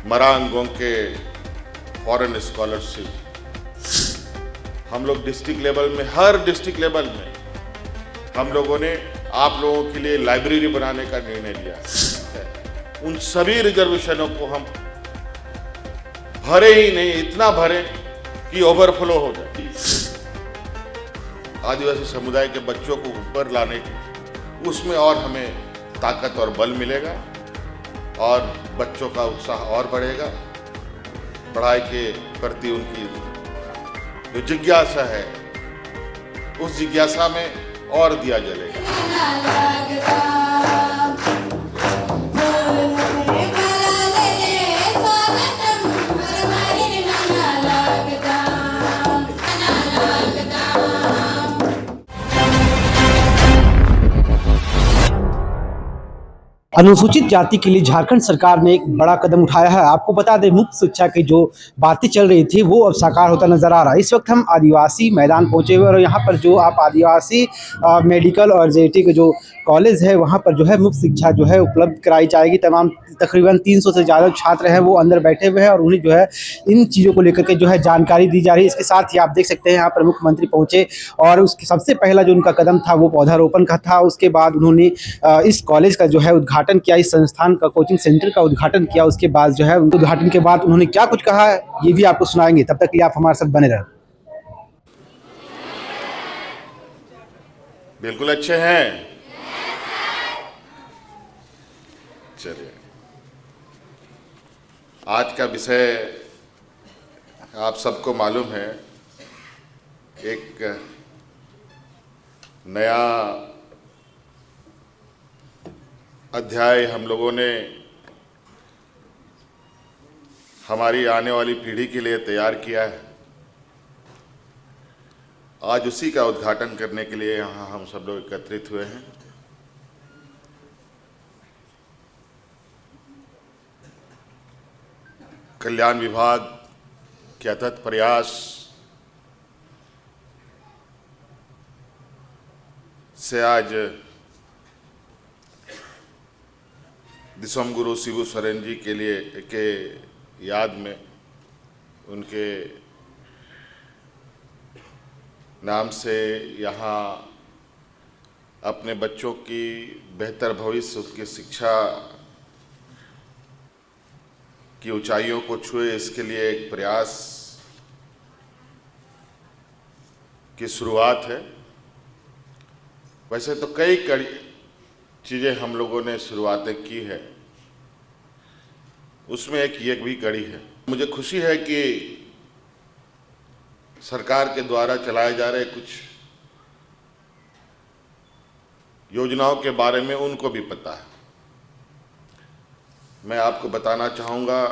मरांगों के foreign scholarship हम लोग डिस्ट्रिक्ट लेवल में, हर डिस्ट्रिक्ट लेवल में हम लोगों ने आप लोगों के लिए लाइब्रेरी बनाने का निर्णय लिया है। उन सभी रिजर्वेशनों को हम भरे ही नहीं, इतना भरे कि ओवरफ्लो हो जाए। आदिवासी समुदाय के बच्चों को ऊपर लाने की, उसमें और हमें ताकत और बल मिलेगा और बच्चों का उत्साह और बढ़ेगा। पढ़ाई के प्रति उनकी जो जिज्ञासा है, उस जिज्ञासा में और दिया जलेगा। अनुसूचित जाति के लिए झारखंड सरकार ने एक बड़ा कदम उठाया है। आपको बता दें, मुफ्त शिक्षा की जो बातें चल रही थी वो अब साकार होता नजर आ रहा है। इस वक्त हम आदिवासी मैदान पहुंचे हुए और यहाँ पर जो आप आदिवासी मेडिकल और जेईटी के जो कॉलेज है वहाँ पर जो है मुफ्त शिक्षा जो है उपलब्ध कराई जाएगी। तमाम तकरीबन 300 से ज़्यादा छात्र हैं वो अंदर बैठे हुए हैं और उन्हें जो है इन चीज़ों को लेकर के जो है जानकारी दी जा रही है। इसके साथ ही आप देख सकते हैं यहाँ पर मुख्यमंत्री पहुँचे और उसके सबसे पहला जो उनका कदम था वो पौधारोपण का था। उसके बाद उन्होंने इस कॉलेज का जो है उद्घाटन किया, इस संस्थान का, कोचिंग सेंटर का उद्घाटन किया। उसके बाद जो है उद्घाटन के बाद उन्होंने क्या कुछ कहा है ये भी आपको सुनाएंगे। तब तक के लिए आप हमारे साथ बने रहें। बिल्कुल अच्छे हैं। चलिए, आज का विषय आप सबको मालूम है। एक नया अध्याय हम लोगों ने हमारी आने वाली पीढ़ी के लिए तैयार किया है। आज उसी का उद्घाटन करने के लिए यहाँ हम सब लोग एकत्रित हुए हैं। कल्याण विभाग के अथक प्रयास से आज दिसोम गुरु शिबू सोरेन जी के याद में, उनके नाम से यहाँ अपने बच्चों की बेहतर भविष्य, उसकी शिक्षा की ऊंचाइयों को छुए, इसके लिए एक प्रयास की शुरुआत है। वैसे तो कई चीज़ें हम लोगों ने शुरुआतें की है, उसमें एक ये भी कड़ी है। मुझे खुशी है कि सरकार के द्वारा चलाए जा रहे कुछ योजनाओं के बारे में उनको भी पता है। मैं आपको बताना चाहूँगा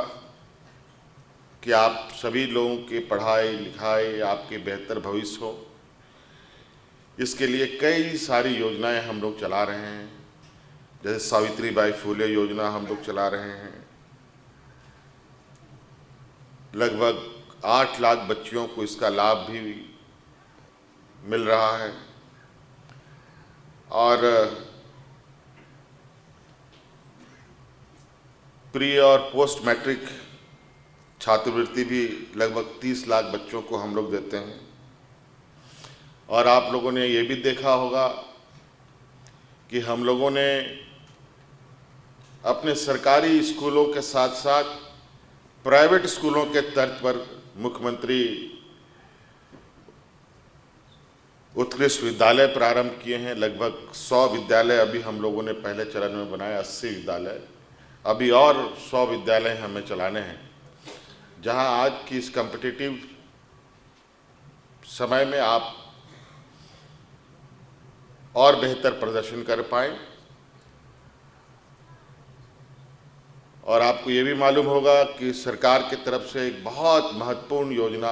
कि आप सभी लोगों की पढ़ाई लिखाई, आपके बेहतर भविष्य हो, इसके लिए कई सारी योजनाएं हम लोग चला रहे हैं। जैसे सावित्रीबाई फुले योजना हम लोग चला रहे हैं। लगभग 8 लाख बच्चियों को इसका लाभ भी मिल रहा है और प्री और पोस्ट मैट्रिक छात्रवृत्ति भी लगभग 30 लाख बच्चों को हम लोग देते हैं। और आप लोगों ने ये भी देखा होगा कि हम लोगों ने अपने सरकारी स्कूलों के साथ साथ प्राइवेट स्कूलों के तर्ज पर मुख्यमंत्री उत्कृष्ट विद्यालय प्रारंभ किए हैं। लगभग 100 विद्यालय अभी हम लोगों ने पहले चरण में बनाए, 80 विद्यालय, अभी और 100 विद्यालय हमें चलाने हैं, जहां आज की इस कॉम्पिटिटिव समय में आप और बेहतर प्रदर्शन कर पाएं। और आपको ये भी मालूम होगा कि सरकार की तरफ से एक बहुत महत्वपूर्ण योजना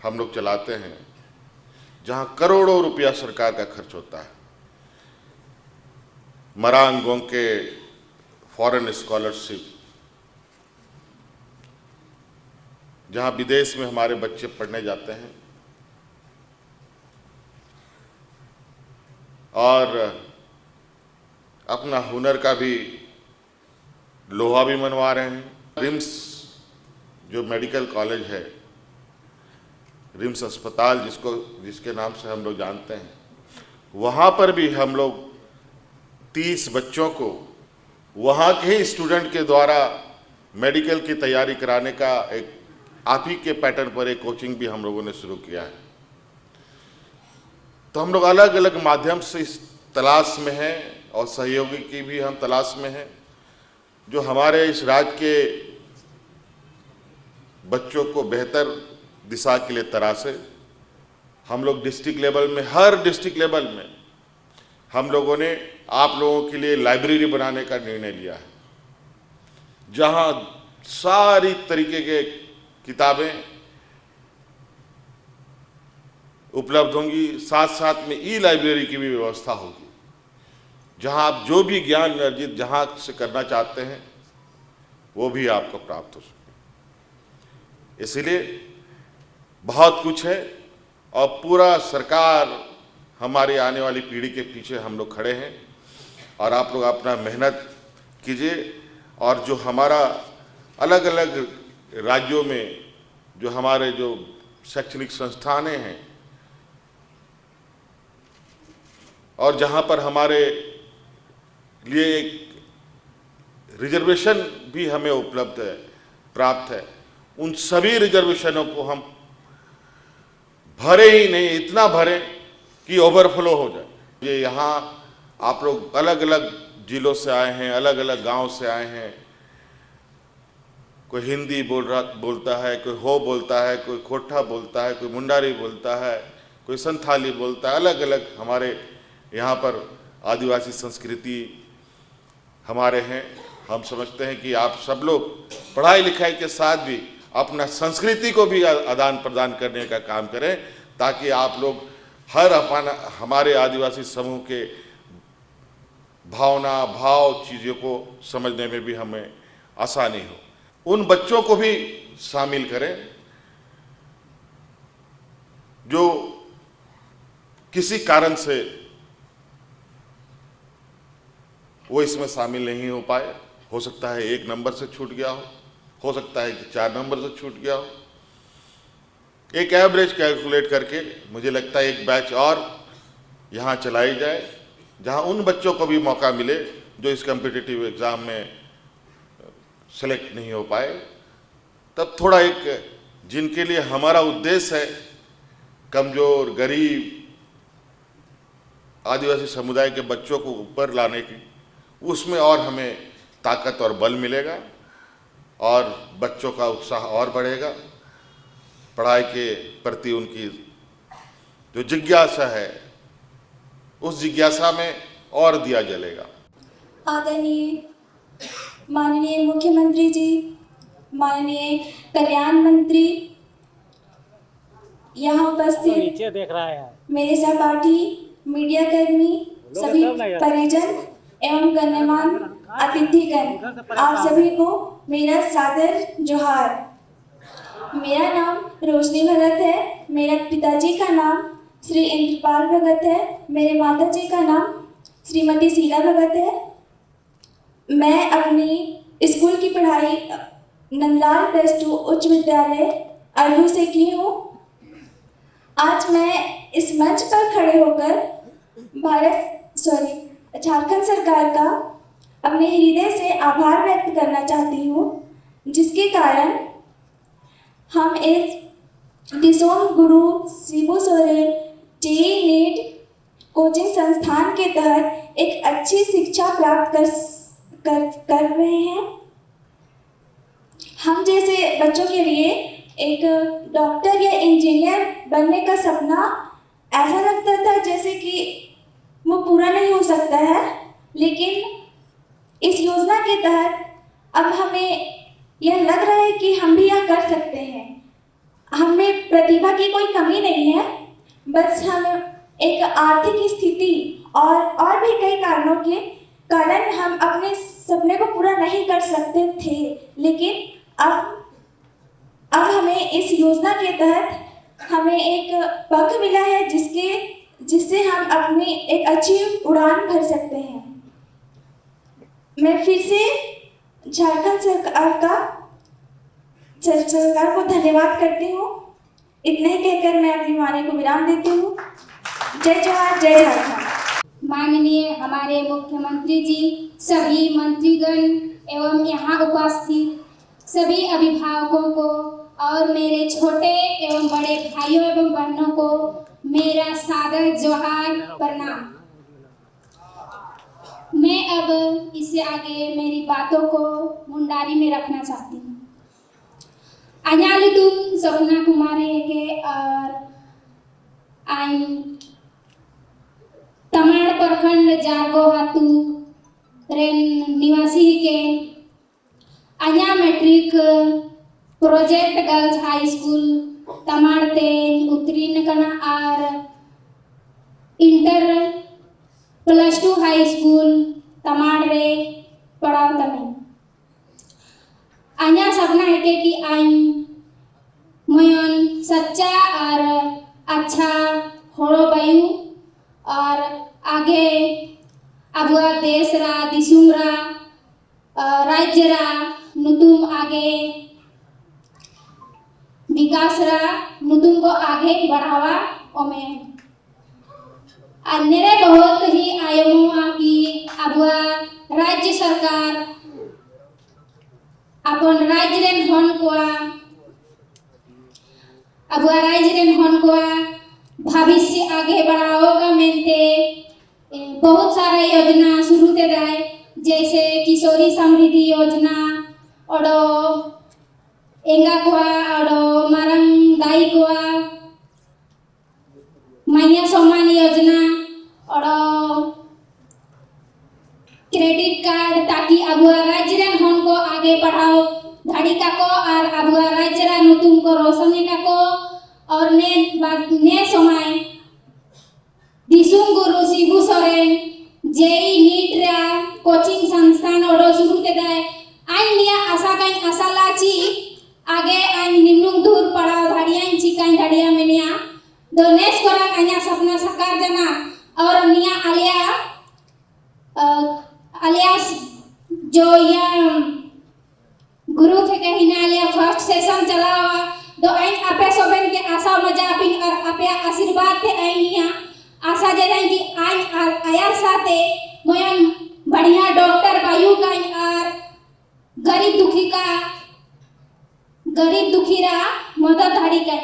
हम लोग चलाते हैं, जहां करोड़ों रुपया सरकार का खर्च होता है। मरांगों के फॉरेन स्कॉलरशिप, जहां विदेश में हमारे बच्चे पढ़ने जाते हैं और अपना हुनर का भी लोहा भी मनवा रहे हैं। रिम्स जो मेडिकल कॉलेज है, रिम्स अस्पताल जिसके नाम से हम लोग जानते हैं, वहाँ पर भी हम लोग 30 बच्चों को वहाँ के ही स्टूडेंट के द्वारा मेडिकल की तैयारी कराने का एक आप ही के पैटर्न पर एक कोचिंग भी हम लोगों ने शुरू किया है। तो हम लोग अलग अलग माध्यम से इस तलाश में हैं और सहयोगी की भी हम तलाश में हैं, जो हमारे इस राज्य के बच्चों को बेहतर दिशा के लिए तराशे। हम लोग डिस्ट्रिक्ट लेवल में, हर डिस्ट्रिक्ट लेवल में हम लोगों ने आप लोगों के लिए लाइब्रेरी बनाने का निर्णय लिया है, जहां सारी तरीके के किताबें उपलब्ध होंगी, साथ साथ में ई लाइब्रेरी की भी व्यवस्था होगी, जहां आप जो भी ज्ञान अर्जित जहां से करना चाहते हैं वो भी आपको प्राप्त हो सके। इसलिए बहुत कुछ है और पूरा सरकार हमारी आने वाली पीढ़ी के पीछे हम लोग खड़े हैं और आप लोग अपना मेहनत कीजिए। और जो हमारा अलग अलग राज्यों में जो हमारे जो शैक्षणिक संस्थानें हैं और जहाँ पर हमारे लिए एक रिजर्वेशन भी हमें उपलब्ध है, प्राप्त है, उन सभी रिजर्वेशनों को हम भरे ही नहीं, इतना भरें कि ओवरफ्लो हो जाए। ये यहाँ आप लोग अलग अलग जिलों से आए हैं, अलग अलग गांव से आए हैं, कोई हिंदी बोलता है, कोई हो बोलता है, कोई खोटा बोलता है, कोई मुंडारी बोलता है, कोई संथाली बोलता है, अलग अलग हमारे यहाँ पर आदिवासी संस्कृति हमारे हैं। हम समझते हैं कि आप सब लोग पढ़ाई लिखाई के साथ भी अपना संस्कृति को भी आदान प्रदान करने का काम करें, ताकि आप लोग हर हमारे आदिवासी समूह के भाव चीज़ों को समझने में भी हमें आसानी हो। उन बच्चों को भी शामिल करें जो किसी कारण से वो इसमें शामिल नहीं हो पाए। हो सकता है 1 नंबर से छूट गया हो सकता है कि 4 नंबर से छूट गया हो। एक एवरेज कैलकुलेट करके मुझे लगता है एक बैच और यहाँ चलाई जाए, जहाँ उन बच्चों को भी मौका मिले जो इस कॉम्पिटिटिव एग्ज़ाम में सेलेक्ट नहीं हो पाए। तब थोड़ा एक जिनके लिए हमारा उद्देश्य है कमज़ोर, गरीब, आदिवासी समुदाय के बच्चों को ऊपर लाने की, उसमें और हमें ताकत और बल मिलेगा और बच्चों का उत्साह और बढ़ेगा। पढ़ाई के प्रति उनकी जो जिज्ञासा है, उस जिज्ञासा में और दिया जलेगा। आदरणीय माननीय मुख्यमंत्री जी, माननीय कल्याण मंत्री, यहाँ उपस्थित मेरे सहपाठी, मीडिया कर्मी, सभी परिजन एवं गण्यमान अतिथिगण, आप सभी को मेरा सादर जोहार। मेरा नाम रोशनी भगत है। मेरे पिताजी का नाम श्री इंद्रपाल भगत है। मेरे माताजी का नाम श्रीमती शीला भगत है। मैं अपनी स्कूल की पढ़ाई नंदलाल +2 उच्च विद्यालय अरबू से की हूँ। आज मैं इस मंच पर खड़े होकर झारखंड सरकार का अपने हृदय से आभार व्यक्त करना चाहती हूँ, जिसके कारण हम इस Dishom Guru Shibu Soren JEE NEET coaching संस्थान के तहत एक अच्छी शिक्षा प्राप्त कर रहे हैं। हम जैसे बच्चों के लिए एक डॉक्टर या इंजीनियर बनने का सपना ऐसा लगता था जैसे कि वो पूरा नहीं हो सकता है, लेकिन इस योजना के तहत अब हमें यह लग रहा है कि हम भी यह कर सकते हैं। हमें प्रतिभा की कोई कमी नहीं है, बस हम एक आर्थिक स्थिति और भी कई कारणों के कारण हम अपने सपने को पूरा नहीं कर सकते थे, लेकिन अब हमें इस योजना के तहत हमें एक पक्ष मिला है जिससे हम अपनी एक अच्छी उड़ान भर सकते हैं। मैं फिर से झारखंड सरकार का सरकार को धन्यवाद करती हूँ। इतना ही कहकर मैं अपनी वाणी को विराम देती हूँ। जय जवाहर, जय झारखंड। माननीय हमारे मुख्यमंत्री जी, सभी मंत्रीगण एवं यहाँ उपस्थित सभी अभिभावकों को और मेरे छोटे एवं बड़े भाइयों एवं बहनों को मेरा सादर जोहार, प्रणाम। मैं अब इससे आगे मेरी बातों को मुंडारी में रखना चाहती हूँ। अनालुतुम सपना कुमारी के और आई तमाड़ प्रखंड जारगो हातू रेन निवासी के Anya matric project girls high school Tamar ते उत्तीर्ण करना और इंटर +2 हाई स्कूल तमाड़ रे पढ़ाओ तमें अन्या सपना है कि आई मयन सच्चा और अच्छा होड़ो बायू और आगे अबुआ देश रा दिसुम रा राज्य रा नुतुम आगे विकास रा नुतुम को आगे बढ़ावा ओमे अन्यरे बहुत ही आयमो की अबुआ राज्य सरकार अपन राज्य रेन हन कोआ अबुआ राज्य रेन हन कोआ भविष्य आगे बढ़ाओगा मेनते बहुत सारा योजना शुरू ते दाए, जैसे किशोरी समृद्धि योजना और एंगा कोआ और मारंग दाई कोआ मैया सम्मान योजना और क्रेडिट कार्ड, ताकि अबुआ राज्य रेन हन को आगे बढ़ाओ धाड़ी का को और अबुआ राज्य रा नुतुम को रोशनी का को और ने समय दिसुम गुरु शिबू सोरेन जेई नीट रा कोचिंग संस्थान और शुरू ते दाए आइन निया आशा काइन आशा लाची आगे आइन निम्नुंग दूर पढ़ाओ धाड़ियां चिकाइन धाड़ियां मेनिया दोनेस कोरा अन्या सपना साकार जना और निया आलिया जो या गुरु थे कहिना आलिया फर्स्ट सेशन चलावा दो आइन आपे सोबेन के आशा मजा पिन और आपे आशीर्वाद थे आइनिया आशा जैन कि आइन आया साथे मोयन बढ़िया डॉक्टर बायू का और गरीब दुखी रा मदद धाड़ी का